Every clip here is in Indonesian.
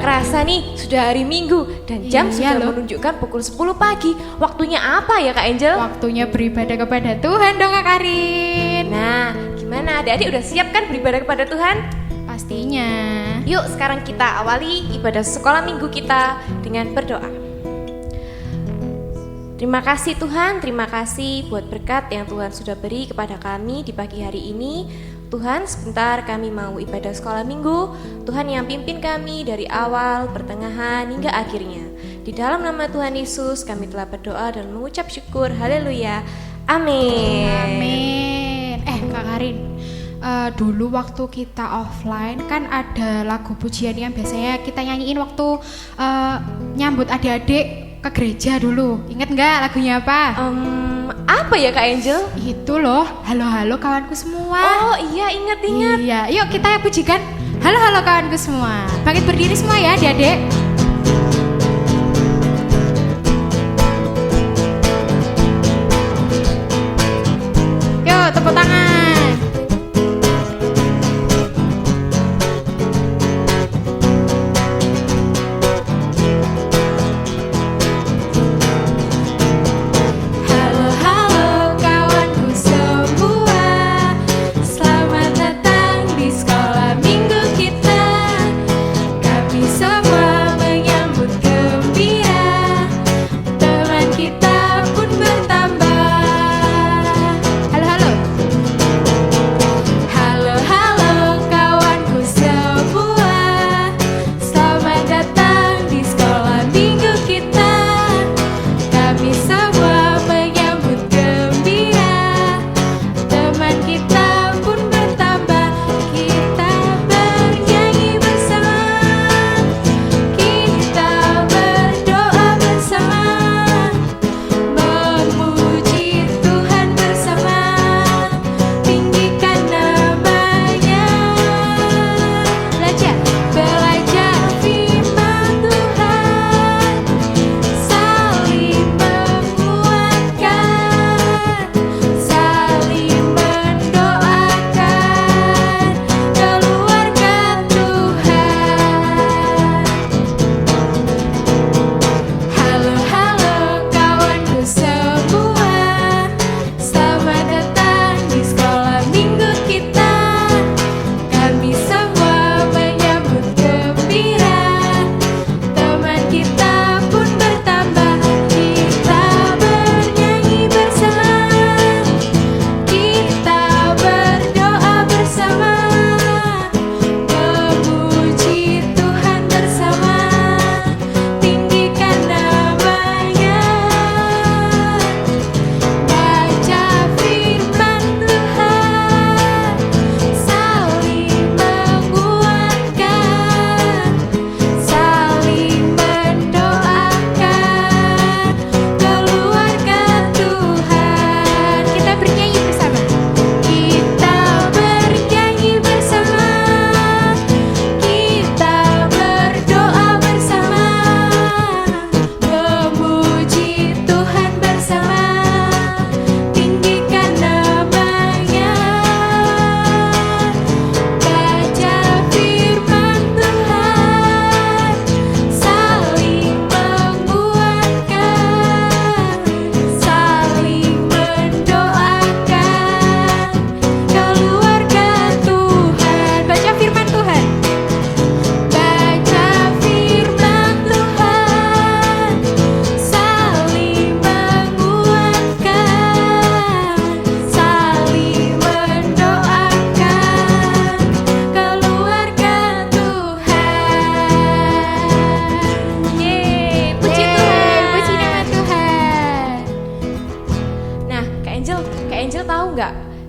kerasa nih, sudah hari Minggu dan jam sudah menunjukkan pukul 10 pagi. Waktunya apa ya Kak Angel? Waktunya beribadah kepada Tuhan dong Kak Karin. Nah, gimana adik-adik udah siap kan beribadah kepada Tuhan? Pastinya. Yuk sekarang kita awali ibadah sekolah minggu kita dengan berdoa. Terima kasih Tuhan, terima kasih buat berkat yang Tuhan sudah beri kepada kami di pagi hari ini. Tuhan, sebentar kami mau ibadah sekolah minggu. Tuhan yang pimpin kami dari awal, pertengahan, hingga akhirnya. Di dalam nama Tuhan Yesus kami telah berdoa dan mengucap syukur. Haleluya. Amin. Amin. Kak Karin, dulu waktu kita offline kan ada lagu pujian yang biasanya kita nyanyiin waktu nyambut adik-adik ke gereja dulu. Ingat nggak lagunya apa? Apa ya Kak Angel? Itu loh, halo-halo kawanku semua. Oh iya, ingat. Iya, yuk kita pujikan. Halo-halo kawanku semua. Bangkit berdiri semua ya adik-adik. Yuk tepuk tangan.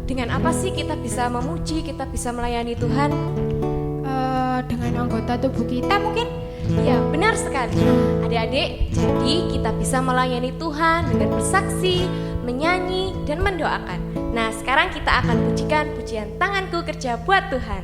Dengan apa sih kita bisa memuji, kita bisa melayani Tuhan? Dengan anggota tubuh kita mungkin? Ya, benar sekali. Adik-adik, jadi kita bisa melayani Tuhan dengan bersaksi, menyanyi, dan mendoakan. Nah, sekarang kita akan pujikan pujian Tanganku Kerja Buat Tuhan.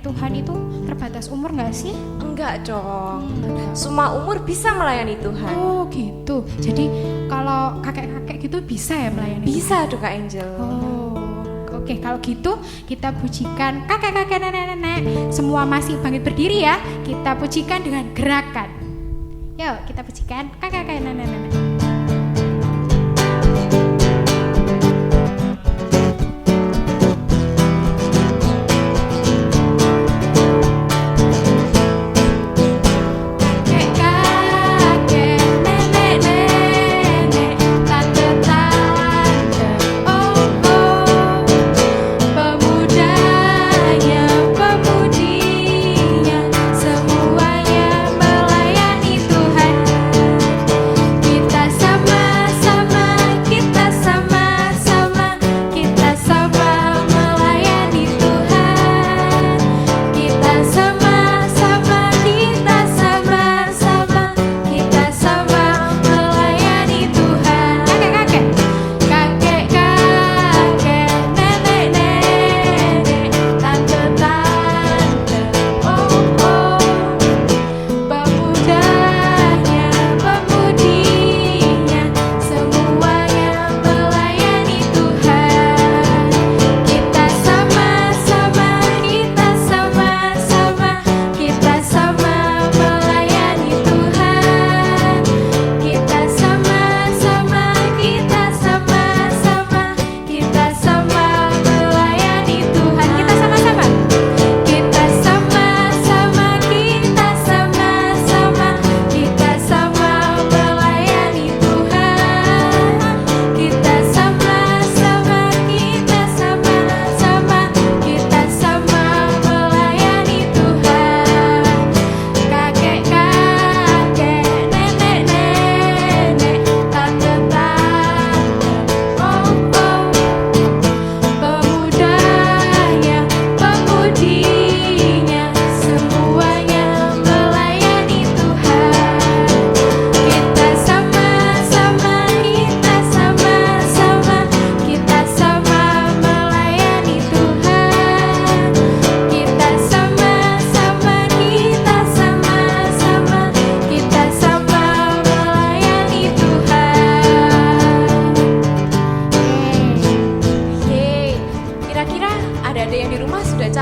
Tuhan itu terbatas umur nggak sih? Enggak dong. Enggak. Semua umur bisa melayani Tuhan. Oh gitu. Jadi kalau kakek-kakek gitu bisa ya melayani? Bisa tuh Kak Angel. Oh, oke, kalau gitu kita pujikan kakek-kakek, nenek-nenek, semua masih bangkit berdiri ya. Kita pujikan dengan gerakan. Yuk, kita pujikan kakek-kakek, nenek-nenek.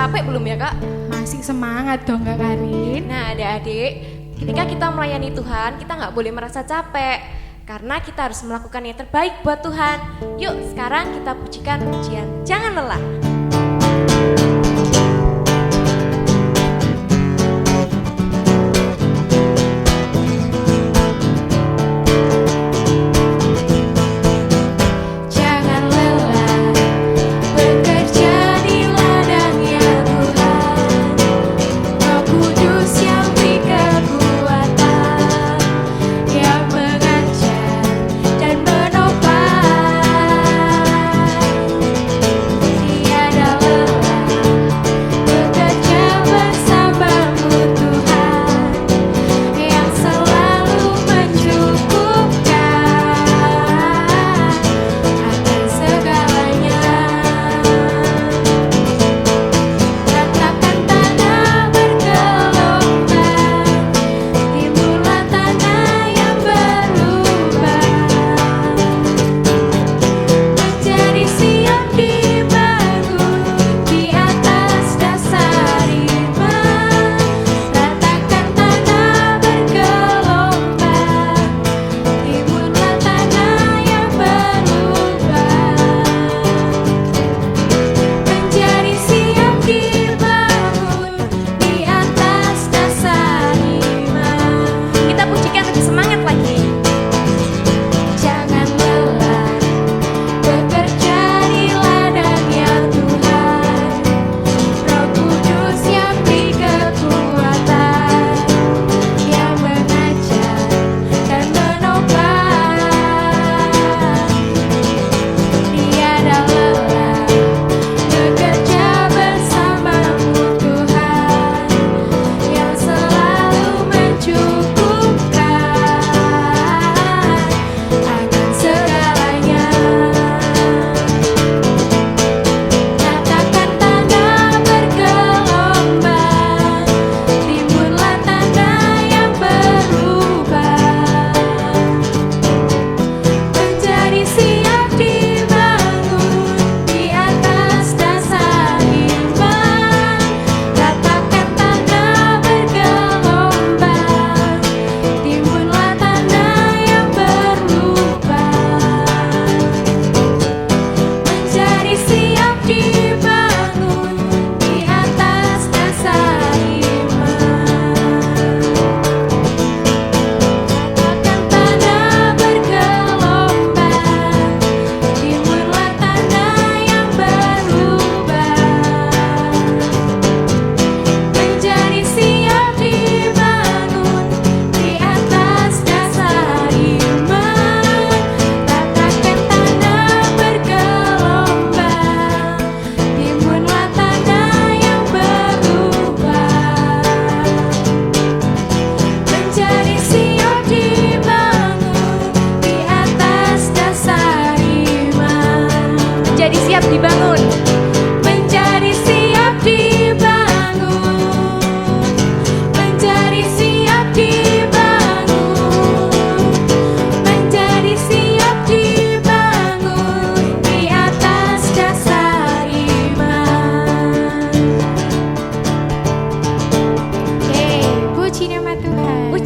capek belum ya Kak? Masih semangat dong Kak Karin. Nah adik-adik, ketika kita melayani Tuhan, kita nggak boleh merasa capek, karena kita harus melakukan yang terbaik buat Tuhan. Yuk sekarang kita pujikan pujian Jangan Lelah. Tiada lelah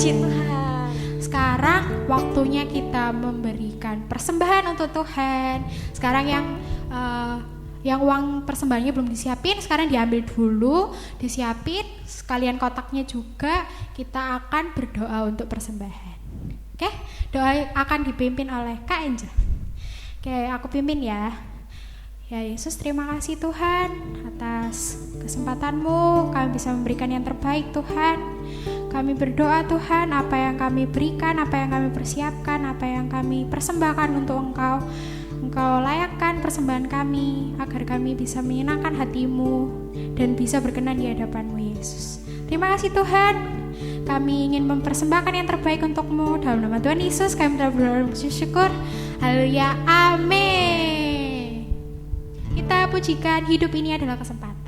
Puji Tuhan. Sekarang waktunya kita memberikan persembahan untuk Tuhan. Sekarang yang uang persembahannya belum disiapin, sekarang diambil dulu, disiapin, sekalian kotaknya juga. Kita akan berdoa untuk persembahan. Oke, doa akan dipimpin oleh Kak Angel. Oke, aku pimpin ya. Ya Yesus, terima kasih Tuhan atas kesempatan-Mu, kami bisa memberikan yang terbaik Tuhan. Kami berdoa Tuhan, apa yang kami berikan, apa yang kami persiapkan, apa yang kami persembahkan untuk Engkau layakkan persembahan kami, agar kami bisa menyenangkan hati-Mu dan bisa berkenan di hadapan-Mu Yesus. Terima kasih Tuhan, kami ingin mempersembahkan yang terbaik untuk-Mu. Dalam nama Tuhan Yesus kami telah berdoa dan bersyukur. Haleluya, amin. Kita pujikan hidup ini adalah kesempatan.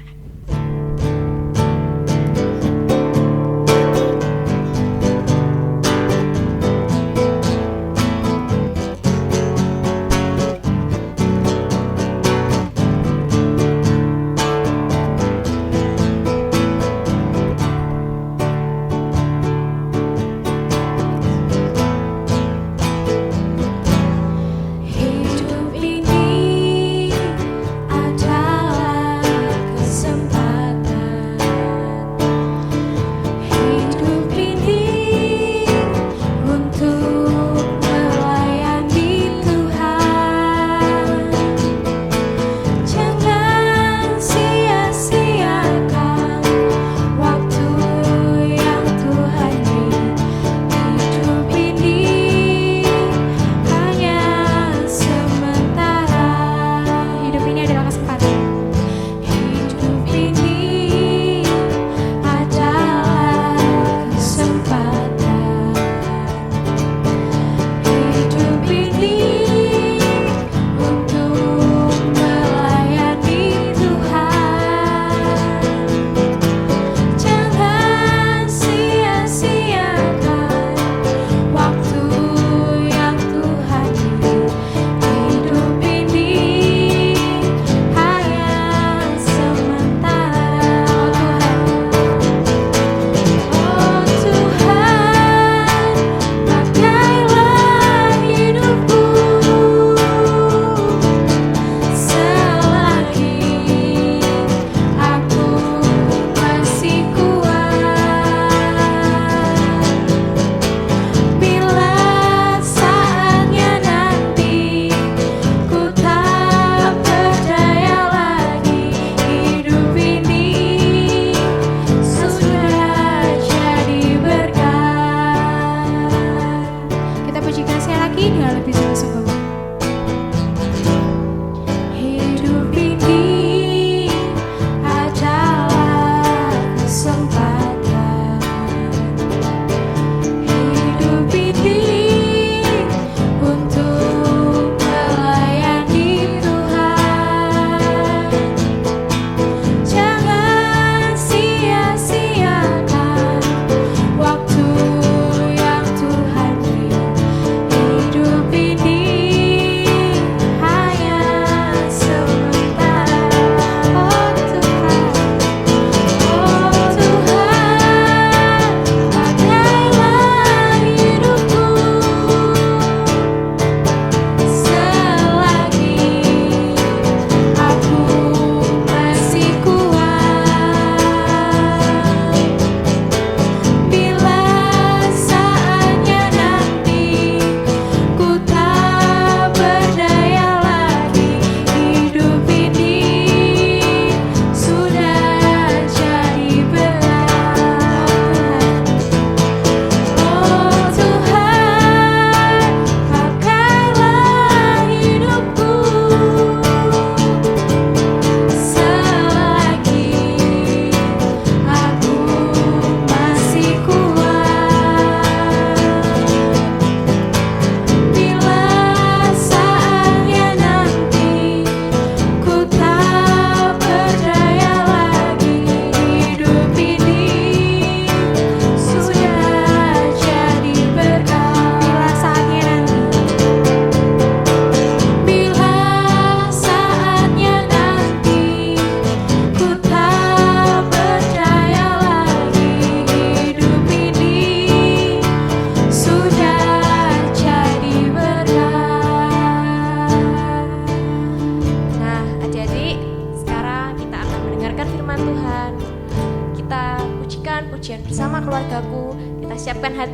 Hidup ini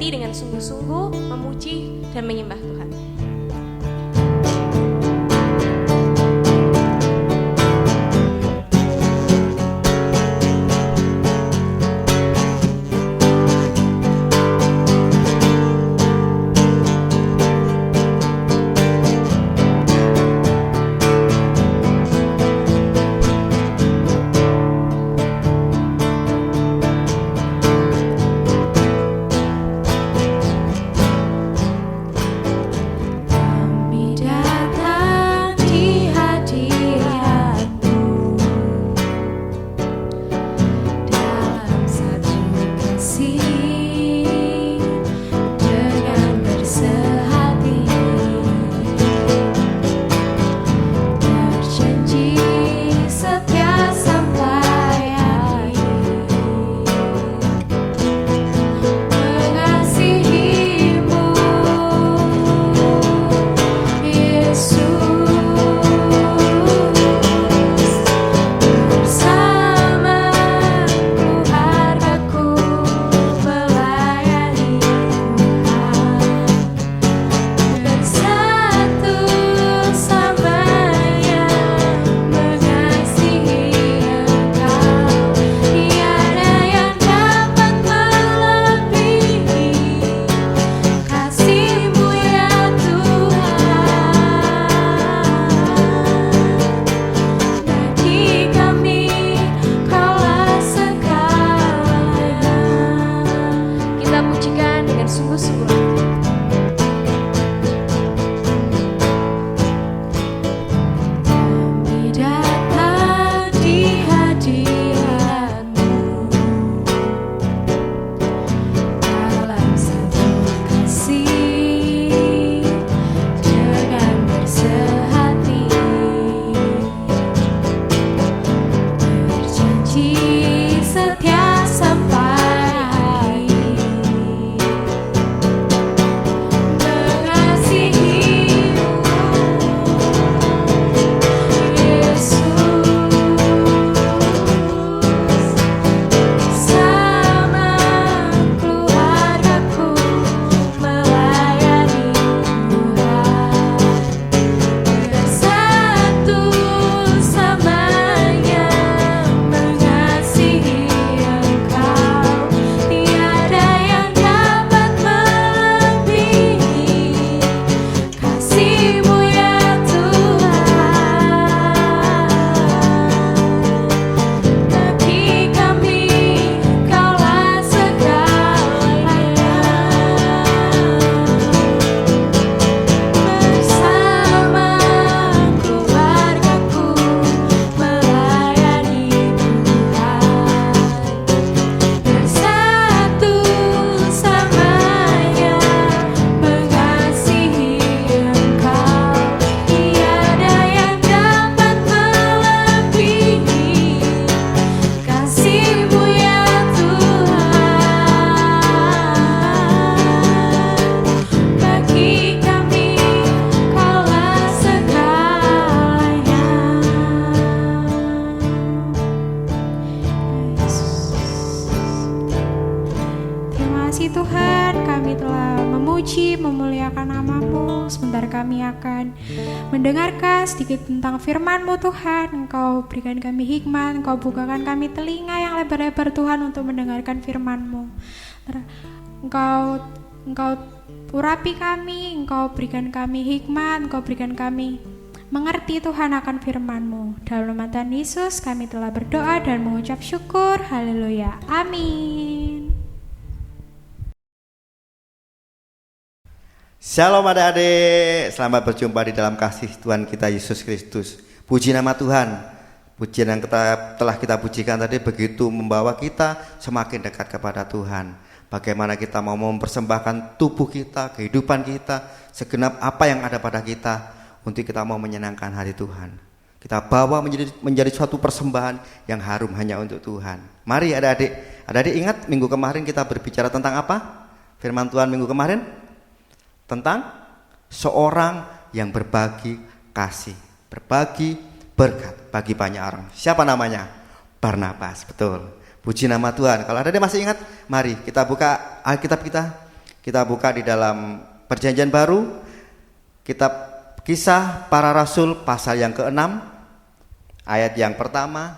mari dengan sungguh-sungguh memuji dan menyembah Tuhan. kami akan mendengarkan sedikit tentang firman-Mu Tuhan. Engkau berikan kami hikmat, Engkau bukakan kami telinga yang lebar-lebar Tuhan untuk mendengarkan firman-Mu. Engkau urapi kami, Engkau berikan kami hikmat, Engkau berikan kami mengerti Tuhan akan firman-Mu. Dalam nama Tuhan Yesus kami telah berdoa dan mengucap syukur. Haleluya. Amin. Shalom adik-adik, selamat berjumpa di dalam kasih Tuhan kita Yesus Kristus. Puji nama Tuhan. Pujian yang telah kita pujikan tadi begitu membawa kita semakin dekat kepada Tuhan. Bagaimana kita mau mempersembahkan tubuh kita, kehidupan kita, segenap apa yang ada pada kita untuk kita mau menyenangkan hati Tuhan. Kita bawa menjadi suatu persembahan yang harum hanya untuk Tuhan. Mari adik-adik. Adik-adik ingat minggu kemarin kita berbicara tentang apa? Firman Tuhan minggu kemarin tentang seorang yang berbagi kasih, berbagi berkat bagi banyak orang. Siapa namanya? Barnabas, betul. Puji nama Tuhan. Kalau adik-adik masih ingat, mari kita buka Alkitab kita Kita buka di dalam Perjanjian Baru, kitab Kisah Para Rasul pasal yang ke-6, ayat yang pertama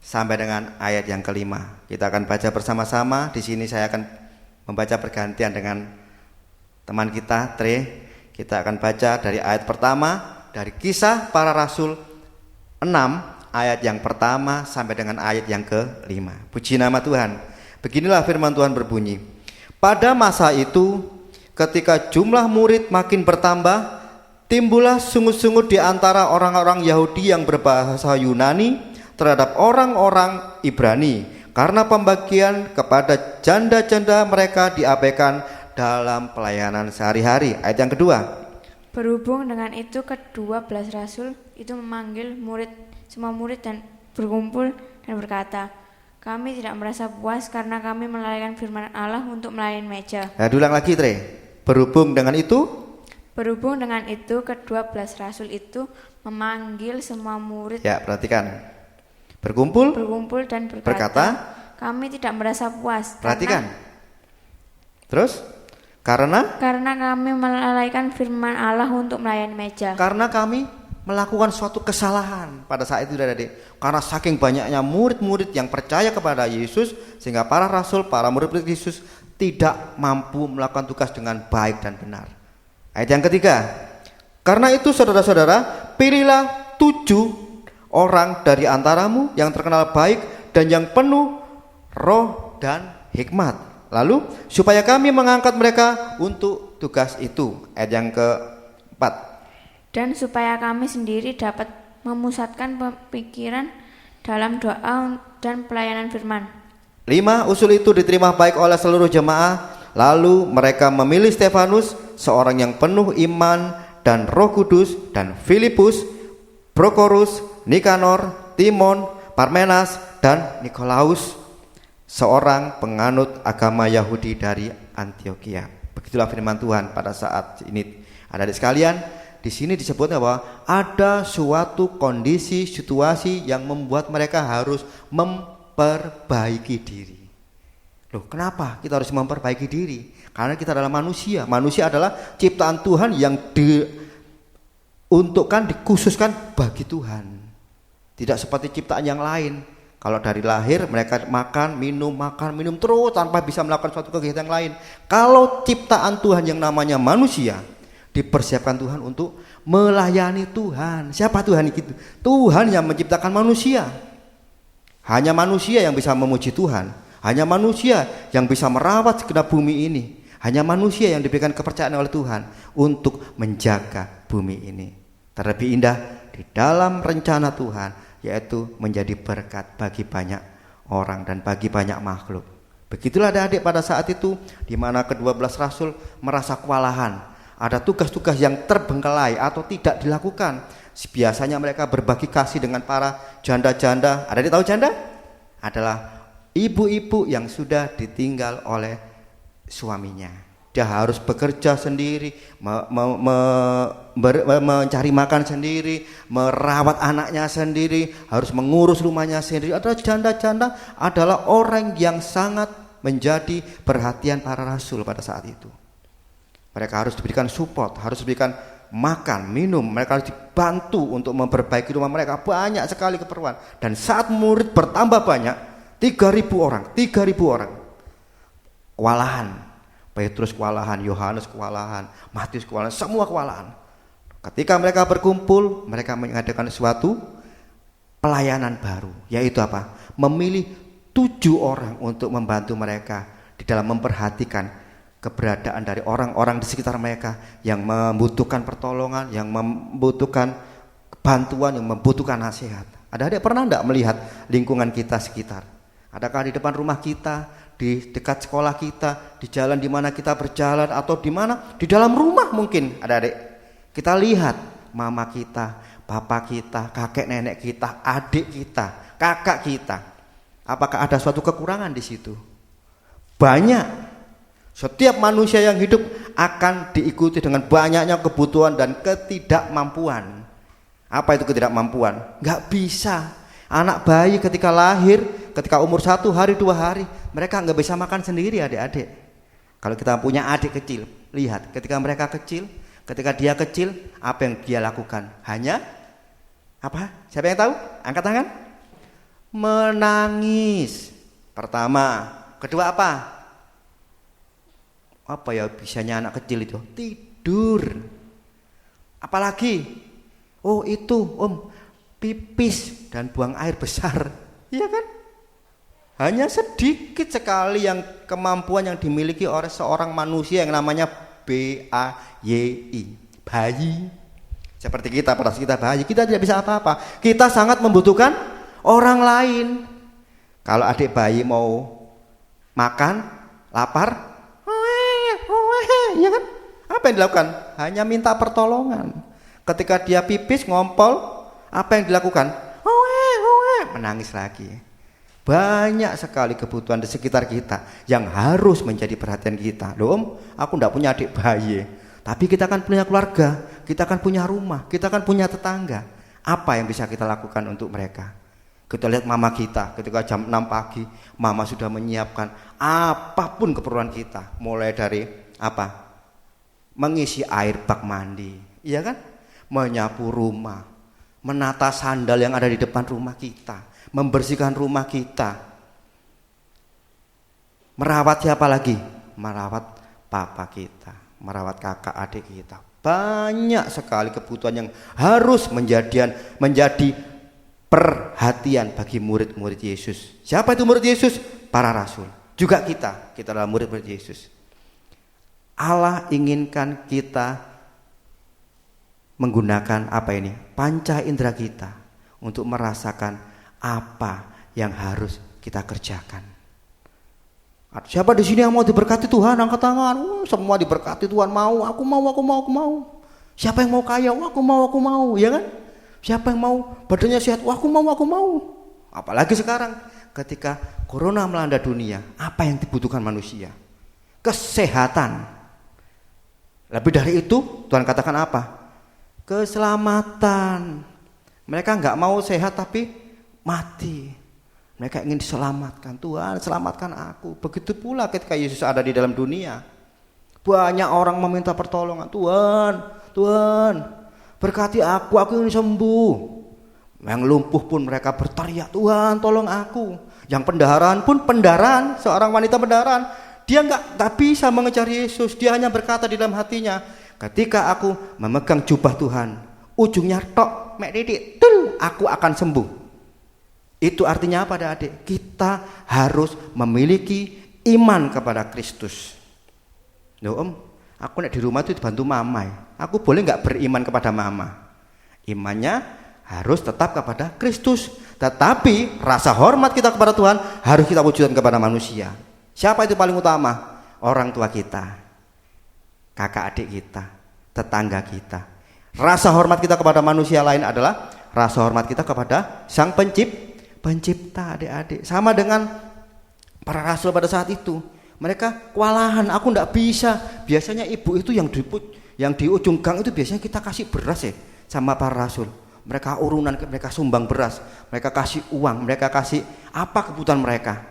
sampai dengan ayat yang kelima. Kita akan baca bersama-sama. Di sini saya akan membaca bergantian dengan teman kita, Tre. Kita akan baca dari ayat pertama dari Kisah Para Rasul 6 ayat yang pertama sampai dengan ayat yang kelima. Puji nama Tuhan. Beginilah firman Tuhan berbunyi. Pada masa itu, ketika jumlah murid makin bertambah, timbullah sungut-sungut di antara orang-orang Yahudi yang berbahasa Yunani terhadap orang-orang Ibrani, karena pembagian kepada janda-janda mereka diabaikan dalam pelayanan sehari-hari. Ayat yang kedua. Berhubung dengan itu, ke-12 rasul itu memanggil semua murid dan berkumpul dan berkata, kami tidak merasa puas karena kami melalaikan firman Allah untuk melayani meja. Nah, diulang lagi, Tre. Berhubung dengan itu, ke-12 rasul itu memanggil semua murid. Ya, perhatikan. Berkumpul Dan berkata, kami tidak merasa puas. Perhatikan. Terus? Karena kami melalaikan firman Allah untuk melayani meja. Karena kami melakukan suatu kesalahan pada saat itu, adik-adik. Karena saking banyaknya murid-murid yang percaya kepada Yesus, sehingga para rasul, para murid-murid Yesus tidak mampu melakukan tugas dengan baik dan benar. Ayat yang ketiga. Karena itu saudara-saudara, pilihlah 7 orang dari antaramu yang terkenal baik dan yang penuh roh dan hikmat. Lalu supaya kami mengangkat mereka untuk tugas itu. Ayat yang keempat. Dan supaya kami sendiri dapat memusatkan pikiran dalam doa dan pelayanan firman. 5. Usul itu diterima baik oleh seluruh jemaah. Lalu mereka memilih Stefanus, seorang yang penuh iman dan Roh Kudus, dan Filipus, Prokorus, Nikanor, Timon, Parmenas, dan Nikolaus, seorang penganut agama Yahudi dari Antioquia. Begitulah firman Tuhan pada saat ini. Adik-adik sekalian, di sini disebutnya bahwa ada suatu kondisi, situasi yang membuat mereka harus memperbaiki diri. Loh, kenapa kita harus memperbaiki diri? Karena kita adalah manusia. Manusia adalah ciptaan Tuhan yang dikhususkan bagi Tuhan. Tidak seperti ciptaan yang lain. Kalau dari lahir mereka makan, minum terus tanpa bisa melakukan suatu kegiatan yang lain. Kalau ciptaan Tuhan yang namanya manusia, dipersiapkan Tuhan untuk melayani Tuhan. Siapa Tuhan itu? Tuhan yang menciptakan manusia. Hanya manusia yang bisa memuji Tuhan. Hanya manusia yang bisa merawat segenap bumi ini. Hanya manusia yang diberikan kepercayaan oleh Tuhan untuk menjaga bumi ini. Terlebih indah di dalam rencana Tuhan, yaitu menjadi berkat bagi banyak orang dan bagi banyak makhluk. Begitulah adik-adik pada saat itu, di mana ke-12 rasul merasa kewalahan. Ada tugas-tugas yang terbengkelai atau tidak dilakukan. Biasanya mereka berbagi kasih dengan para janda-janda. Ada tahu janda? Adalah ibu-ibu yang sudah ditinggal oleh suaminya. Dia harus bekerja sendiri, mencari makan sendiri, merawat anaknya sendiri, harus mengurus rumahnya sendiri. Adalah janda-janda adalah orang yang sangat menjadi perhatian para rasul pada saat itu. Mereka harus diberikan support, harus diberikan makan, minum. Mereka harus dibantu untuk memperbaiki rumah mereka. Banyak sekali keperluan. Dan saat murid bertambah banyak, 3.000 orang kewalahan. Petrus kewalahan, Yohanes kewalahan, Matius kewalahan, semua kewalahan. Ketika mereka berkumpul, mereka mengadakan suatu pelayanan baru, yaitu apa? Memilih 7 orang untuk membantu mereka di dalam memperhatikan keberadaan dari orang-orang di sekitar mereka yang membutuhkan pertolongan, yang membutuhkan bantuan, yang membutuhkan nasihat. Adik-adik pernah enggak melihat lingkungan kita sekitar? Adakah di depan rumah kita, di dekat sekolah kita, di jalan di mana kita berjalan, atau di mana di dalam rumah mungkin adik-adik kita lihat mama kita, bapak kita, kakek nenek kita, adik kita, kakak kita. Apakah ada suatu kekurangan di situ? Banyak. Setiap manusia yang hidup akan diikuti dengan banyaknya kebutuhan dan ketidakmampuan. Apa itu ketidakmampuan? Gak bisa. Anak bayi ketika lahir, ketika umur 1 hari 2 hari, mereka nggak bisa makan sendiri, adik-adik. Kalau kita punya adik kecil, lihat ketika mereka kecil, ketika dia kecil, apa yang dia lakukan? Hanya apa? Siapa yang tahu? Angkat tangan. Menangis. Pertama. Kedua apa? Apa ya bisanya anak kecil itu? Tidur. Apalagi? Oh itu pipis dan buang air besar. Iya kan? Hanya sedikit sekali yang kemampuan yang dimiliki oleh seorang manusia yang namanya BAYI, bayi. Seperti kita, pada saat kita bayi, kita tidak bisa apa-apa. Kita sangat membutuhkan orang lain. Kalau adik bayi mau makan, lapar, ya kan? Apa yang dilakukan? Hanya minta pertolongan. Ketika dia pipis, ngompol, apa yang dilakukan? Menangis lagi. Banyak sekali kebutuhan di sekitar kita yang harus menjadi perhatian kita. Loh aku enggak punya adik bayi, tapi kita kan punya keluarga, kita kan punya rumah, kita kan punya tetangga. Apa yang bisa kita lakukan untuk mereka? Kita lihat mama kita, ketika jam 6 pagi, mama sudah menyiapkan apapun keperluan kita. Mulai dari apa? Mengisi air bak mandi, iya kan? Menyapu rumah, menata sandal yang ada di depan rumah kita, membersihkan rumah kita. Merawat siapa lagi? Merawat papa kita, merawat kakak adik kita. Banyak sekali kebutuhan yang harus menjadi perhatian bagi murid-murid Yesus. Siapa itu murid Yesus? Para rasul. Juga kita adalah murid-murid Yesus. Allah inginkan kita menggunakan apa ini? Panca indera kita untuk merasakan apa yang harus kita kerjakan. Siapa di sini yang mau diberkati Tuhan? Angkat tangan. Semua diberkati Tuhan, mau. Aku mau. Siapa yang mau kaya? Aku mau, ya kan? Siapa yang mau badannya sehat? Aku mau. Apalagi sekarang ketika corona melanda dunia, apa yang dibutuhkan manusia? Kesehatan. Lebih dari itu, Tuhan katakan apa? Keselamatan. Mereka enggak mau sehat tapi mati. Mereka ingin diselamatkan. Tuhan, selamatkan aku. Begitu pula ketika Yesus ada di dalam dunia. Banyak orang meminta pertolongan. Tuhan, berkati aku ingin sembuh. Yang lumpuh pun mereka berteriak, Tuhan tolong aku. Yang pendarahan pun seorang wanita pendarahan, dia nggak bisa mengejar Yesus. Dia hanya berkata di dalam hatinya, ketika aku memegang jubah Tuhan, ujungnya tok, mek didik, aku akan sembuh. Itu artinya apa adik? Kita harus memiliki iman kepada Kristus. Loh aku nek di rumah itu dibantu mama. Aku boleh nggak beriman kepada mama? Imannya harus tetap kepada Kristus. Tetapi rasa hormat kita kepada Tuhan harus kita wujudkan kepada manusia. Siapa itu paling utama? Orang tua kita, kakak adik kita, tetangga kita. Rasa hormat kita kepada manusia lain adalah rasa hormat kita kepada Sang Pencipta, adik-adik. Sama dengan para rasul pada saat itu. Mereka kewalahan, aku enggak bisa. Biasanya ibu itu yang di ujung gang itu biasanya kita kasih beras ya sama para rasul. Mereka urunan, mereka sumbang beras, mereka kasih uang, mereka kasih apa kebutuhan mereka.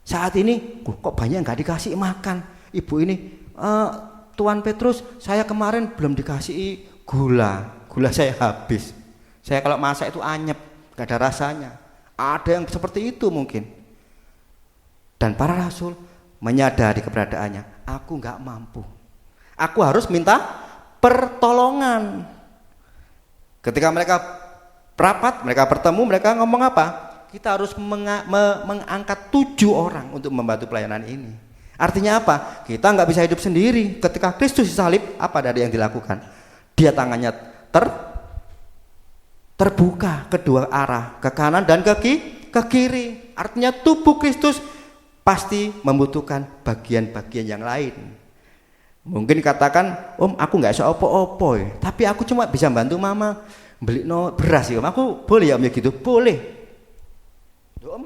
Saat ini kok banyak enggak dikasih makan. Ibu ini, Tuan Petrus, saya kemarin belum dikasih gula saya habis. Saya kalau masak itu anyep, enggak ada rasanya. Ada yang seperti itu mungkin. Dan para rasul menyadari keberadaannya, aku enggak mampu. Aku harus minta pertolongan. Ketika mereka rapat, mereka bertemu, mereka ngomong apa? Kita harus mengangkat 7 orang untuk membantu pelayanan ini. Artinya apa? Kita nggak bisa hidup sendiri. Ketika Kristus disalib, apa dari yang dilakukan? Dia tangannya terbuka kedua arah, ke kanan dan ke kiri. Artinya tubuh Kristus pasti membutuhkan bagian-bagian yang lain. Mungkin katakan, aku nggak bisa opo-opo, tapi aku cuma bisa bantu mama beli beras ya, aku boleh ya om ya gitu, boleh.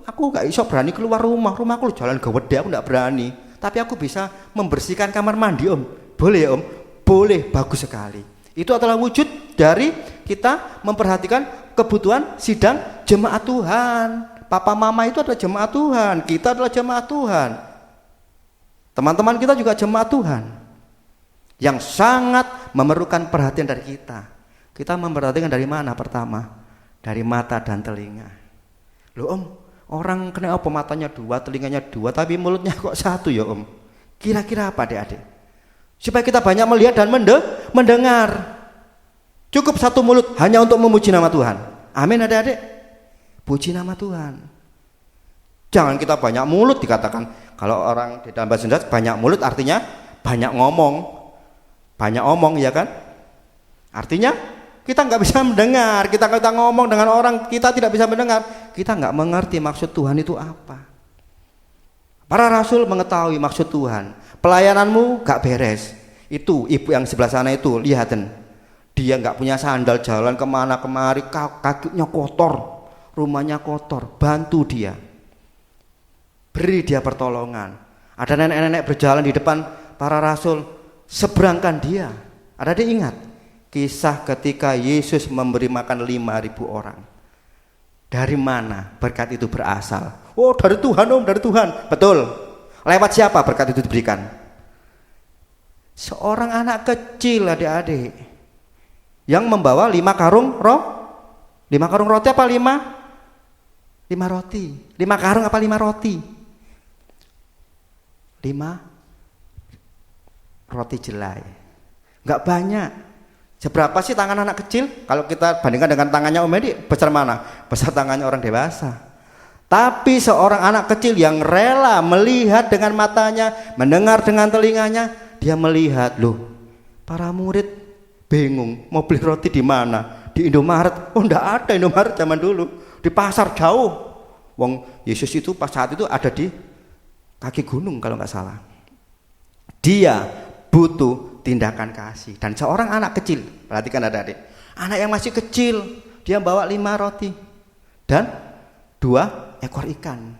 Aku nggak bisa berani keluar rumahku jalan gawede, aku nggak berani. Tapi aku bisa membersihkan kamar mandi om, boleh ya om, boleh, bagus sekali. Itu adalah wujud dari kita memperhatikan kebutuhan sidang jemaat Tuhan. Papa mama itu adalah jemaat Tuhan, kita adalah jemaat Tuhan. Teman-teman kita juga jemaat Tuhan yang sangat memerlukan perhatian dari kita. Kita memperhatikan dari mana? Pertama, dari mata dan telinga. Loh Om, orang kena apa matanya 2, telinganya 2, tapi mulutnya kok 1 ya Om? Kira-kira apa adik-adik? Supaya kita banyak melihat dan mendengar. Cukup 1 mulut hanya untuk memuji nama Tuhan. Amin adik-adik. Puji nama Tuhan. Jangan kita banyak mulut dikatakan. Kalau orang di dalam bahasa Sunda banyak mulut artinya banyak ngomong. Banyak omong ya kan? Artinya kita nggak bisa mendengar. Kita ngomong dengan orang, kita tidak bisa mendengar. Kita nggak mengerti maksud Tuhan itu apa. Para rasul mengetahui maksud Tuhan. Pelayananmu gak beres. Itu ibu yang sebelah sana itu, lihatin. Dia gak punya sandal, jalan kemana kemari, kakinya kotor, rumahnya kotor. Bantu dia, beri dia pertolongan. Ada nenek-nenek berjalan di depan para rasul, seberangkan dia. Ada diingat kisah ketika Yesus memberi makan 5.000 orang. Dari mana berkat itu berasal? Oh, dari Tuhan Om, dari Tuhan. Betul. Lewat siapa berkat itu diberikan? Seorang anak kecil adik-adik yang membawa 5 karung 5 karung roti apa 5 roti? 5 karung apa 5 roti? 5 roti jelai. Enggak banyak. Seberapa sih tangan anak kecil? Kalau kita bandingkan dengan tangannya Om Edi, besar mana? Besar tangannya orang dewasa. Tapi seorang anak kecil yang rela melihat dengan matanya, mendengar dengan telinganya, dia melihat, loh, para murid bingung mau beli roti di mana? Di Indomaret. Oh, enggak ada Indomaret zaman dulu. Di pasar jauh. Wong Yesus itu pas saat itu ada di kaki gunung kalau nggak salah. Dia butuh tindakan kasih. Dan seorang anak kecil, perhatikan adik-adik, anak yang masih kecil, dia bawa 5 roti dan 2 ekor ikan.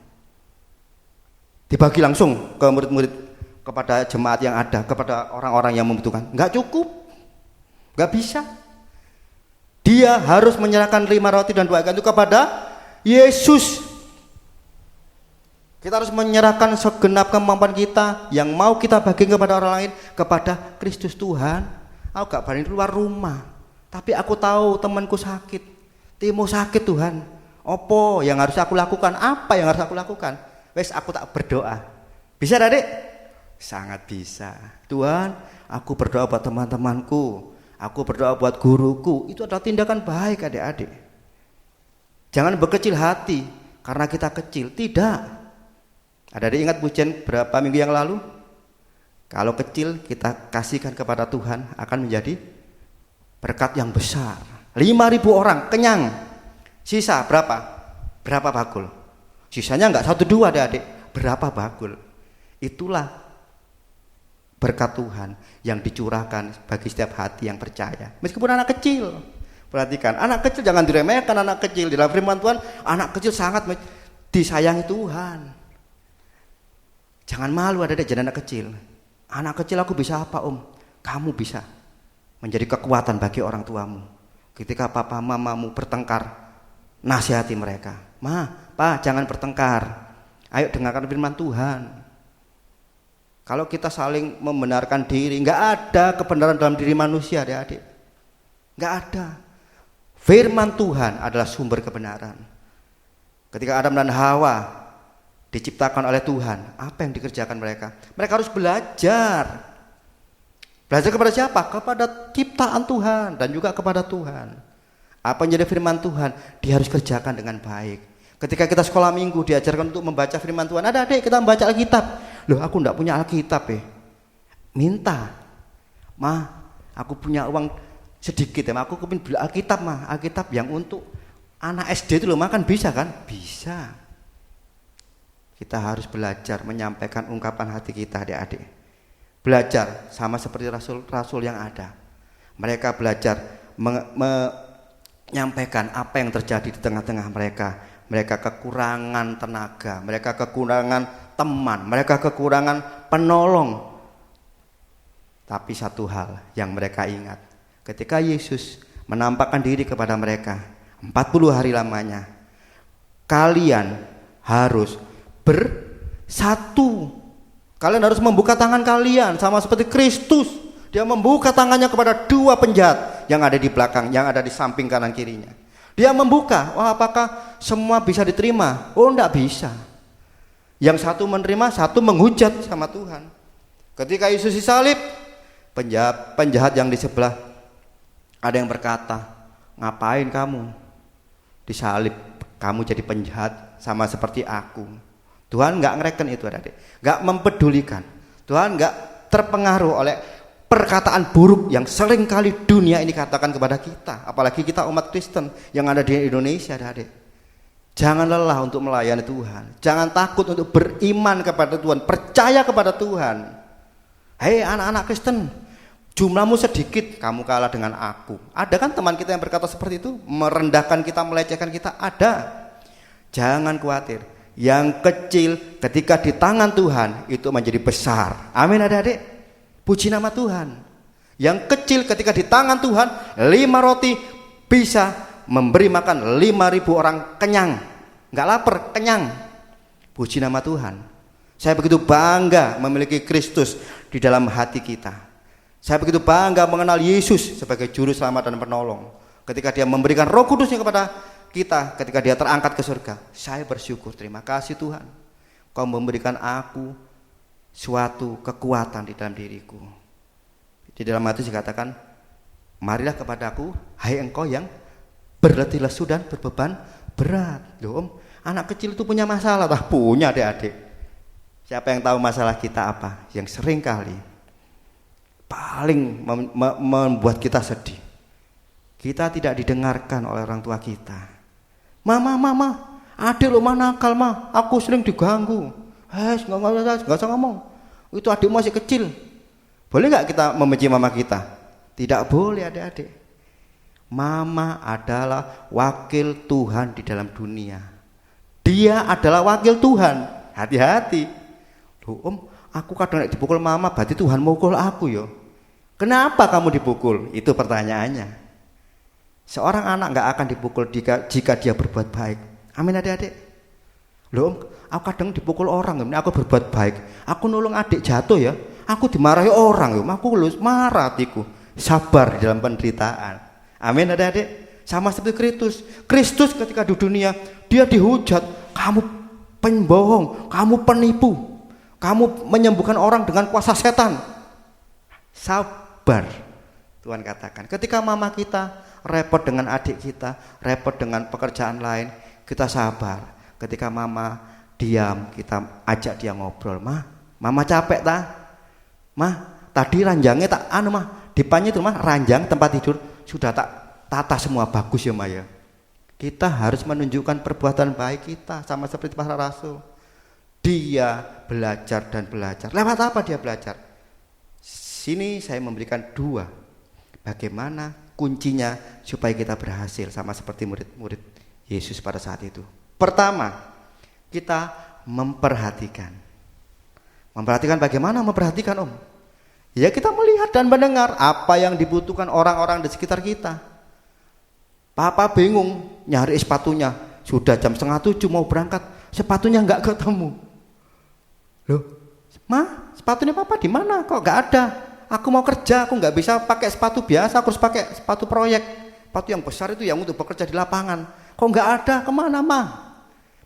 Dibagi langsung ke murid-murid, kepada jemaat yang ada, kepada orang-orang yang membutuhkan. Enggak cukup, enggak bisa. Dia harus menyerahkan 5 roti dan 2 ikan itu kepada Yesus. Kita harus menyerahkan segenap kemampuan kita yang mau kita bagi kepada orang lain kepada Kristus. Tuhan, aku gak berani keluar rumah, tapi aku tahu temanku sakit, Timo sakit Tuhan. Apa yang harus aku lakukan? Apa yang harus aku lakukan? Wes aku tak berdoa. Bisa adik? Sangat bisa. Tuhan, aku berdoa buat teman-temanku, aku berdoa buat guruku. Itu adalah tindakan baik adik-adik. Jangan berkecil hati karena kita kecil. Tidak. Ada ingat pujian berapa minggu yang lalu? Kalau kecil kita kasihkan kepada Tuhan akan menjadi berkat yang besar. 5.000 orang kenyang. Sisa berapa? Berapa bakul? Sisanya enggak 1-2 adik-adik. Berapa bakul? Itulah berkat Tuhan yang dicurahkan bagi setiap hati yang percaya. Meskipun anak kecil. Perhatikan, anak kecil jangan diremehkan. Anak kecil di dalam firman Tuhan, anak kecil sangat disayangi Tuhan. Jangan malu adik-adik jadi anak kecil. Anak kecil aku bisa apa Om? Kamu bisa menjadi kekuatan bagi orang tuamu. Ketika papa mamamu bertengkar, nasihati mereka. Ma, pa, jangan bertengkar. Ayo dengarkan firman Tuhan. Kalau kita saling membenarkan diri, nggak ada kebenaran dalam diri manusia, adik-adik. Nggak ada. Firman Tuhan adalah sumber kebenaran. Ketika Adam dan Hawa diciptakan oleh Tuhan, apa yang dikerjakan mereka? Mereka harus belajar. Belajar kepada siapa? Kepada ciptaan Tuhan dan juga kepada Tuhan. Apa yang jadi firman Tuhan, dia harus kerjakan dengan baik. Ketika kita sekolah minggu diajarkan untuk membaca firman Tuhan, ada adik kita membaca Alkitab. Loh, aku enggak punya Alkitab minta. Ma, aku punya uang sedikit ya, aku kepin beli Alkitab mah. Alkitab yang untuk anak SD itu loh, makan bisa kan? Bisa. Kita harus belajar menyampaikan ungkapan hati kita adik-adik. Belajar sama seperti rasul-rasul yang ada. Mereka belajar menyampaikan apa yang terjadi di tengah-tengah mereka. Mereka kekurangan tenaga, mereka kekurangan teman, mereka kekurangan penolong. Tapi satu hal yang mereka ingat, ketika Yesus menampakkan diri kepada mereka 40 hari lamanya, kalian harus bersatu. Kalian harus membuka tangan kalian sama seperti Kristus. Dia membuka tangannya kepada dua penjahat yang ada di belakang, yang ada di samping kanan kirinya. Dia membuka. Wah, apakah semua bisa diterima? Oh, enggak bisa. Yang satu menerima, satu menghujat sama Tuhan. Ketika Yesus disalib, penjahat yang di sebelah ada yang berkata, ngapain kamu disalib? Kamu jadi penjahat sama seperti aku. Tuhan nggak ngereken itu, adik, nggak mempedulikan. Tuhan nggak terpengaruh oleh perkataan buruk yang sering kali dunia ini katakan kepada kita, apalagi kita umat Kristen yang ada di Indonesia, adik. Jangan lelah untuk melayani Tuhan, jangan takut untuk beriman kepada Tuhan, percaya kepada Tuhan. Hei anak-anak Kristen, jumlahmu sedikit, kamu kalah dengan aku. Ada kan teman kita yang berkata seperti itu, merendahkan kita, melecehkan kita? Ada. Jangan khawatir. Yang kecil ketika di tangan Tuhan itu menjadi besar. Amin, adik-adik. Puji nama Tuhan. Yang kecil ketika di tangan Tuhan, 5 roti bisa memberi makan 5.000 orang kenyang. Nggak lapar, kenyang. Puji nama Tuhan. Saya begitu bangga memiliki Kristus di dalam hati kita. Saya begitu bangga mengenal Yesus sebagai juru selamat dan penolong. Ketika dia memberikan Roh Kudusnya kepada kita, ketika dia terangkat ke surga, saya bersyukur, terima kasih Tuhan, Kau memberikan aku suatu kekuatan di dalam diriku. Di dalam hati dikatakan, marilah kepadaku, hai engkau yang berletih lesu dan berbeban berat. Loh Om, anak kecil itu punya masalah, punya adik-adik. Siapa yang tahu masalah kita apa? Yang sering kali paling membuat kita sedih. Kita tidak didengarkan oleh orang tua kita. Mama, adik lo mana nakal ma? Aku sering diganggu. Nggak usah ngomong. Itu adik masih kecil. Boleh nggak kita membenci mama kita? Tidak boleh, adik-adik. Mama adalah wakil Tuhan di dalam dunia. Dia adalah wakil Tuhan. Hati-hati. Loh Om, aku kadang dipukul mama, berarti Tuhan mukul aku yo. Kenapa kamu dipukul? Itu pertanyaannya. Seorang anak nggak akan dipukul jika dia berbuat baik. Amin, adik-adik. Loh Om, aku kadang dipukul orang, aku berbuat baik. Aku nolong adik jatuh ya, aku dimarahi orang, aku marah hatiku. Sabar di dalam penderitaan. Amin, adik-adik. Sama seperti Kristus. Kristus ketika di dunia, dia dihujat. Kamu pembohong, kamu penipu, kamu menyembuhkan orang dengan kuasa setan. Sabar, Tuhan katakan. Ketika mama kita repot dengan adik kita, repot dengan pekerjaan lain, kita sabar. Ketika mama diam, kita ajak dia ngobrol. Mama capek tak? Tadi ranjangnya tak depannya itu ranjang tempat tidur sudah tak tata semua bagus ya ya. Kita harus menunjukkan perbuatan baik kita, sama seperti para rasul. Dia belajar dan belajar. Lewat apa dia belajar? Sini saya memberikan 2. Bagaimana kuncinya supaya kita berhasil sama seperti murid-murid Yesus pada saat itu. Pertama, kita memperhatikan. Memperhatikan bagaimana memperhatikan Om? Ya kita melihat dan mendengar apa yang dibutuhkan orang-orang di sekitar kita. Papa bingung nyari sepatunya. Sudah jam 6:30 mau berangkat, sepatunya nggak ketemu. Loh, sepatunya Papa di mana? Kok nggak ada? Aku mau kerja, aku nggak bisa pakai sepatu biasa, aku harus pakai sepatu proyek, sepatu yang besar itu yang untuk bekerja di lapangan. Kok nggak ada? Kemana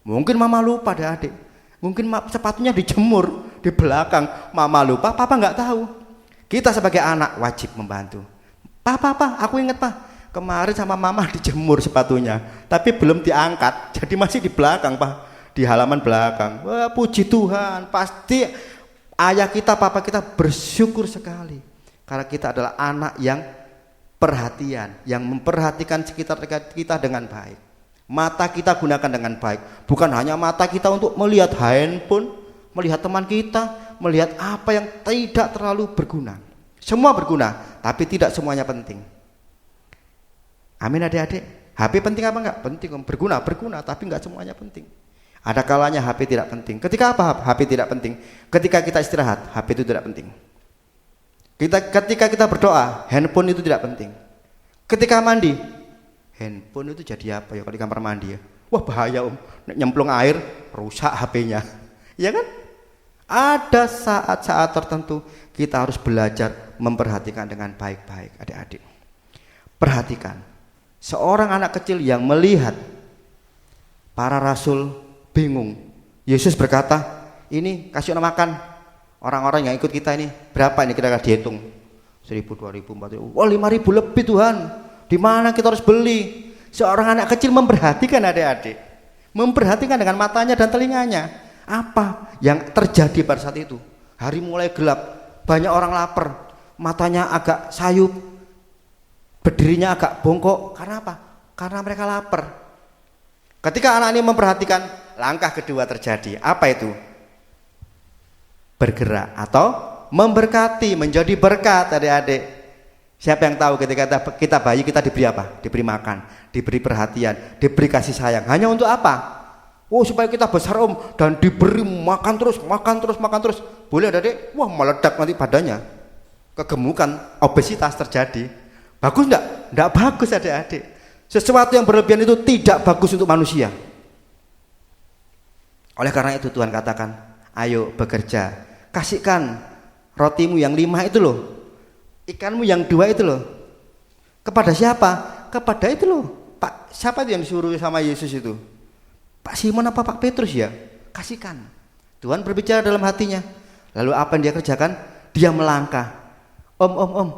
Mungkin mama lupa deh adik. Mungkin sepatunya dijemur di belakang. Mama lupa, papa nggak tahu. Kita sebagai anak wajib membantu. Pak, aku ingat Pak. Kemarin sama mama dijemur sepatunya, tapi belum diangkat, jadi masih di belakang Pak, di halaman belakang. Wah, puji Tuhan, pasti ayah kita, papa kita bersyukur sekali karena kita adalah anak yang perhatian, yang memperhatikan sekitar kita dengan baik. Mata kita gunakan dengan baik, bukan hanya mata kita untuk melihat handphone, melihat teman kita, melihat apa yang tidak terlalu berguna. Semua berguna, tapi tidak semuanya penting. Amin adik-adik. HP penting apa enggak? Penting, berguna, tapi enggak semuanya penting. Ada kalanya HP tidak penting. Ketika apa HP tidak penting? Ketika kita istirahat, HP itu tidak penting. Ketika kita berdoa, handphone itu tidak penting. Ketika mandi, handphone itu jadi apa ya kalau di kamar mandi ya? Wah bahaya Om, nyemplung air rusak HP-nya. Ya kan? Ada saat-saat tertentu kita harus belajar memperhatikan dengan baik-baik, adik-adik. Perhatikan, seorang anak kecil yang melihat para rasul bingung. Yesus berkata, ini kasih makan orang-orang yang ikut kita ini. Berapa ini kita dihitung? 1.000, 2.000, 4.000. Wah, 5.000 lebih Tuhan. Di mana kita harus beli? Seorang anak kecil memperhatikan, adik-adik. Memperhatikan dengan matanya dan telinganya. Apa yang terjadi pada saat itu? Hari mulai gelap, banyak orang lapar, matanya agak sayup, berdirinya agak bongkok. Karena apa? Karena mereka lapar. Ketika anak ini memperhatikan, langkah kedua terjadi. Apa itu? Bergerak atau memberkati, menjadi berkat, adik-adik. Siapa yang tahu ketika kita bayi kita diberi apa? Diberi makan, diberi perhatian, diberi kasih sayang. Hanya untuk apa? Oh, supaya kita besar dan diberi makan terus. Boleh adik? Wah, meledak nanti badannya. Kegemukan, obesitas terjadi. Bagus enggak? Enggak bagus, adik-adik. Sesuatu yang berlebihan itu tidak bagus untuk manusia. Oleh karena itu Tuhan katakan, ayo bekerja. Kasihkan rotimu yang 5 itu loh. Ikanmu yang 2 itu loh. Kepada siapa? Kepada itu loh. Pak, siapa itu yang disuruh sama Yesus itu? Pak Simon apa Pak Petrus ya? Kasihkan. Tuhan berbicara dalam hatinya. Lalu apa yang dia kerjakan? Dia melangkah. Om,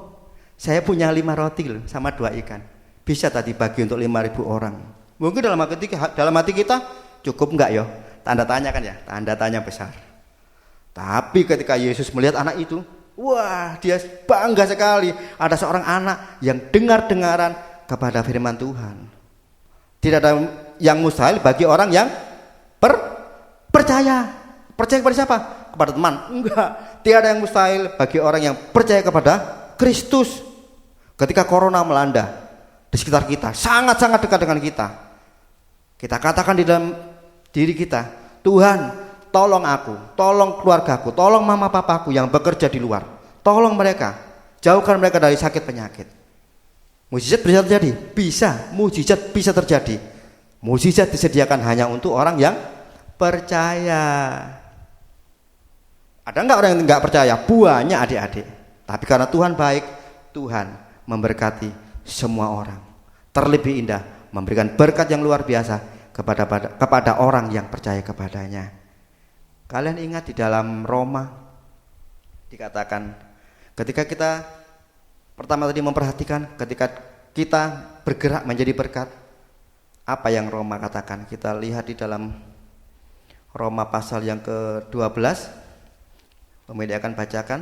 saya punya 5 roti loh sama 2 ikan. Bisa tadi bagi untuk 5.000 orang. Mungkin dalam hati kita cukup enggak ya? Tanda tanya kan ya? Tanda tanya besar. Tapi ketika Yesus melihat anak itu, wah, dia bangga sekali. Ada seorang anak yang dengar-dengaran kepada firman Tuhan. Tidak ada yang mustahil bagi orang yang percaya. Percaya kepada siapa? Kepada teman? Enggak. Tidak ada yang mustahil bagi orang yang percaya kepada Kristus. Ketika corona melanda di sekitar kita, sangat-sangat dekat dengan kita, kita katakan di dalam diri kita, Tuhan, tolong aku, tolong keluargaku, tolong mama papaku yang bekerja di luar, tolong mereka, jauhkan mereka dari sakit penyakit. Mukjizat bisa terjadi? Bisa. Mukjizat bisa terjadi. Mukjizat disediakan hanya untuk orang yang percaya. Ada enggak orang yang enggak percaya? Banyak, adik-adik. Tapi karena Tuhan baik, Tuhan memberkati semua orang. Terlebih indah, memberikan berkat yang luar biasa kepada orang yang percaya kepadanya. Kalian ingat di dalam Roma dikatakan, ketika kita pertama tadi memperhatikan, ketika kita bergerak menjadi berkat, apa yang Roma katakan? Kita lihat di dalam Roma pasal yang ke-12. Pemilik akan bacakan.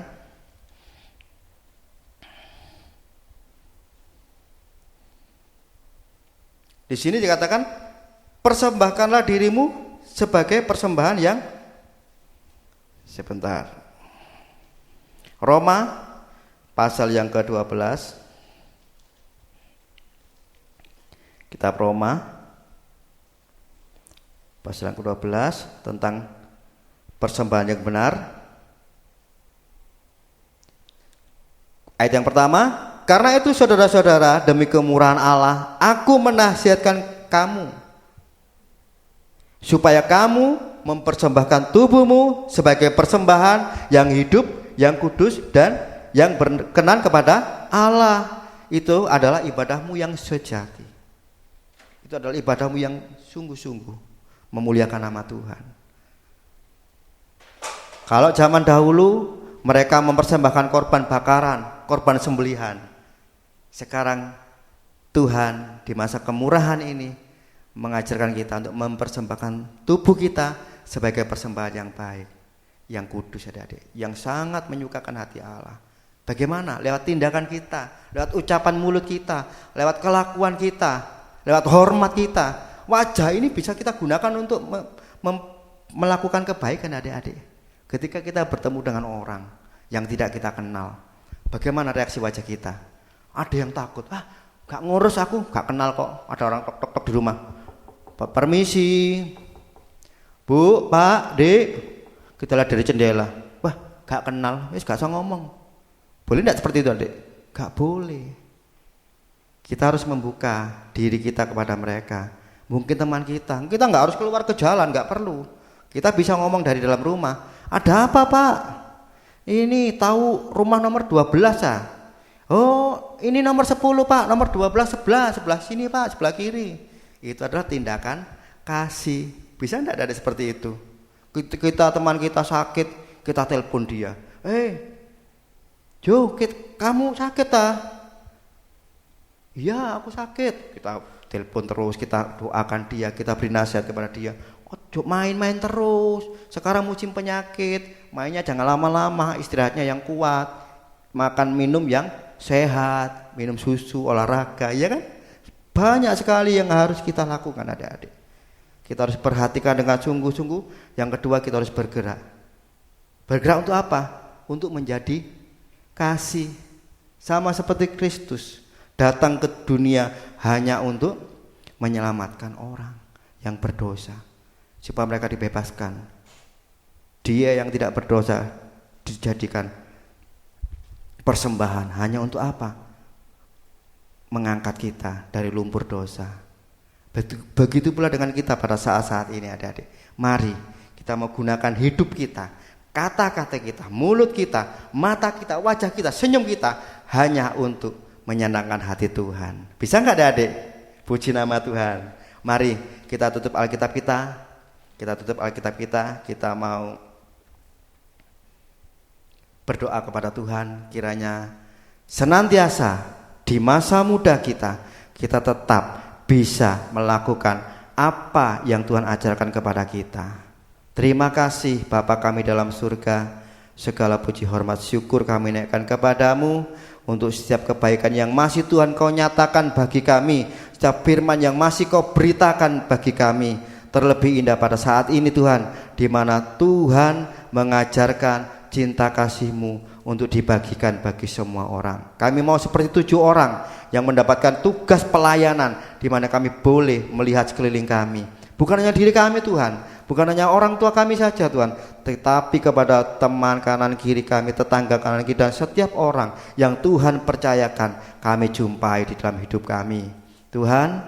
Di sini dikatakan, persembahkanlah dirimu sebagai persembahan yang sebentar. Roma pasal yang ke-12. Kitab Roma pasal yang ke-12 tentang persembahan yang benar. Ayat yang pertama, karena itu saudara-saudara, demi kemurahan Allah, aku menasihatkan kamu supaya kamu mempersembahkan tubuhmu sebagai persembahan yang hidup, yang kudus, dan yang berkenan kepada Allah. Itu adalah ibadahmu yang sejati. Itu adalah ibadahmu yang sungguh-sungguh memuliakan nama Tuhan. Kalau zaman dahulu mereka mempersembahkan korban bakaran, korban sembelihan. Sekarang Tuhan di masa kemurahan ini mengajarkan kita untuk mempersembahkan tubuh kita sebagai persembahan yang baik, yang kudus, adik-adik, yang sangat menyukakan hati Allah. Bagaimana? Lewat tindakan kita, lewat ucapan mulut kita, lewat kelakuan kita, lewat hormat kita. Wajah ini bisa kita gunakan untuk melakukan kebaikan, adik-adik. Ketika kita bertemu dengan orang yang tidak kita kenal, bagaimana reaksi wajah kita? Ada yang takut, gak ngurus aku, gak kenal kok. Ada orang tok-tok di rumah, permisi Bu, Pak, Dek, kita lihat dari jendela, wah gak kenal, gak usah ngomong. Boleh gak seperti itu, adik? Gak boleh. Kita harus membuka diri kita kepada mereka. Mungkin teman kita gak harus keluar ke jalan, gak perlu. Kita bisa ngomong dari dalam rumah. Ada apa Pak? Ini tahu rumah nomor 12 ya? Oh ini nomor 10 Pak, nomor 12 sebelah sini Pak, sebelah kiri. Itu adalah tindakan kasih. Bisa enggak ada seperti itu? Kita teman kita sakit, kita telepon dia. Jo, kamu sakit ah? Iya aku sakit. Kita telepon terus, kita doakan dia, kita beri nasihat kepada dia. Ojo main-main terus. Sekarang musim penyakit, mainnya jangan lama-lama, istirahatnya yang kuat, makan minum yang sehat, minum susu, olahraga, ya kan? Banyak sekali yang harus kita lakukan adik-adik. Kita harus perhatikan dengan sungguh-sungguh. Yang kedua kita harus bergerak. Bergerak untuk apa? Untuk menjadi kasih. Sama seperti Kristus datang ke dunia hanya untuk menyelamatkan orang yang berdosa, supaya mereka dibebaskan. Dia yang tidak berdosa dijadikan persembahan hanya untuk apa? Mengangkat kita dari lumpur dosa. Begitu pula dengan kita pada saat-saat ini adik-adik. Mari kita menggunakan hidup kita, kata-kata kita, mulut kita, mata kita, wajah kita, senyum kita hanya untuk menyenangkan hati Tuhan. Bisa enggak adik-adik? Puji nama Tuhan. Mari kita tutup Alkitab kita. Kita mau berdoa kepada Tuhan, kiranya senantiasa di masa muda kita tetap bisa melakukan apa yang Tuhan ajarkan kepada kita. Terima kasih Bapa kami dalam surga, segala puji hormat syukur kami naikkan kepadamu untuk setiap kebaikan yang masih Tuhan Kau nyatakan bagi kami, setiap firman yang masih Kau beritakan bagi kami. Terlebih indah pada saat ini Tuhan, di mana Tuhan mengajarkan cinta kasih-Mu untuk dibagikan bagi semua orang. Kami mau seperti 7 orang yang mendapatkan tugas pelayanan, di mana kami boleh melihat sekeliling kami. Bukan hanya diri kami Tuhan, bukan hanya orang tua kami saja Tuhan, tetapi kepada teman kanan kiri kami, tetangga kanan kiri, dan setiap orang yang Tuhan percayakan kami jumpai di dalam hidup kami. Tuhan,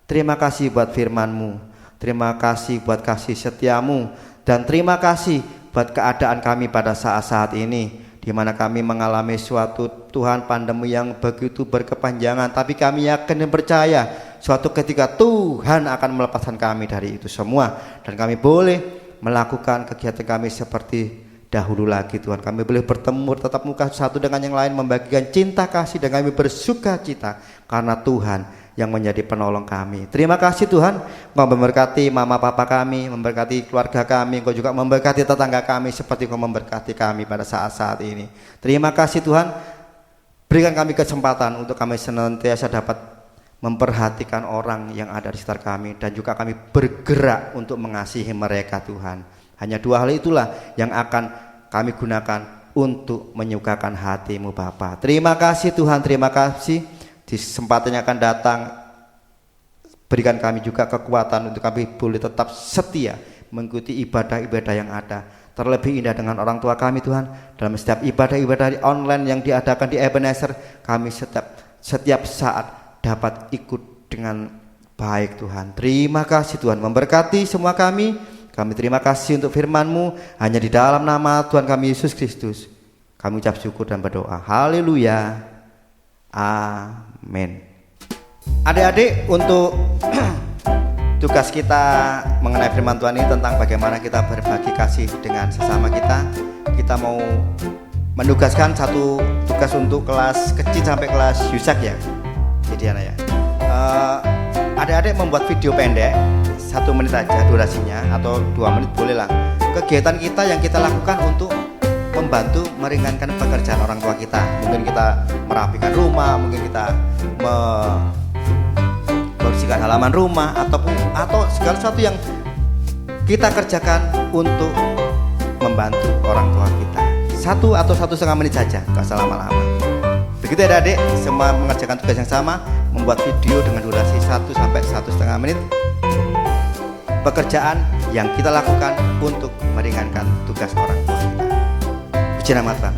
terima kasih buat firman-Mu, terima kasih buat kasih setia-Mu, dan terima kasih buat keadaan kami pada saat-saat ini, di mana kami mengalami suatu Tuhan pandemi yang begitu berkepanjangan, tapi kami yakin dan percaya suatu ketika Tuhan akan melepaskan kami dari itu semua, dan kami boleh melakukan kegiatan kami seperti dahulu lagi Tuhan. Kami boleh bertemu tetap muka satu dengan yang lain, membagikan cinta kasih, dan kami bersuka cita karena Tuhan yang menjadi penolong kami. Terima kasih Tuhan, Engkau memberkati mama papa kami, memberkati keluarga kami, Engkau juga memberkati tetangga kami seperti Engkau memberkati kami pada saat-saat ini. Terima kasih Tuhan, berikan kami kesempatan untuk kami senantiasa dapat memperhatikan orang yang ada di sekitar kami, dan juga kami bergerak untuk mengasihi mereka Tuhan. Hanya 2 hal itulah yang akan kami gunakan untuk menyukakan hati-Mu Bapa. Terima kasih Tuhan, terima kasih. Di kesempatan yang akan datang, berikan kami juga kekuatan untuk kami boleh tetap setia mengikuti ibadah-ibadah yang ada. Terlebih indah dengan orang tua kami Tuhan, dalam setiap ibadah-ibadah online yang diadakan di Ebenezer, kami setiap saat dapat ikut dengan baik Tuhan. Terima kasih Tuhan, memberkati semua kami. Kami terima kasih untuk firman-Mu, hanya di dalam nama Tuhan kami Yesus Kristus kami ucap syukur dan berdoa. Haleluya. Amin. Adik-adik, untuk tugas kita mengenai firman Tuhan ini tentang bagaimana kita berbagi kasih dengan sesama kita, kita mau menugaskan satu tugas untuk kelas kecil sampai kelas Yusak ya. Jadi anak ya, adik-adik membuat video pendek 1 menit aja durasinya, atau 2 menit boleh lah. Kegiatan kita yang kita lakukan untuk membantu meringankan pekerjaan orang tua kita. Mungkin kita merapikan rumah, mungkin kita membersihkan halaman rumah, atau segala sesuatu yang kita kerjakan untuk membantu orang tua kita. 1 atau 1,5 menit saja, gak usah lama-lama. Begitu ya adik, semua mengerjakan tugas yang sama, membuat video dengan durasi 1 sampai 1,5 menit. Pekerjaan yang kita lakukan untuk meringankan tugas orang tua kita. Puji nama Tuhan.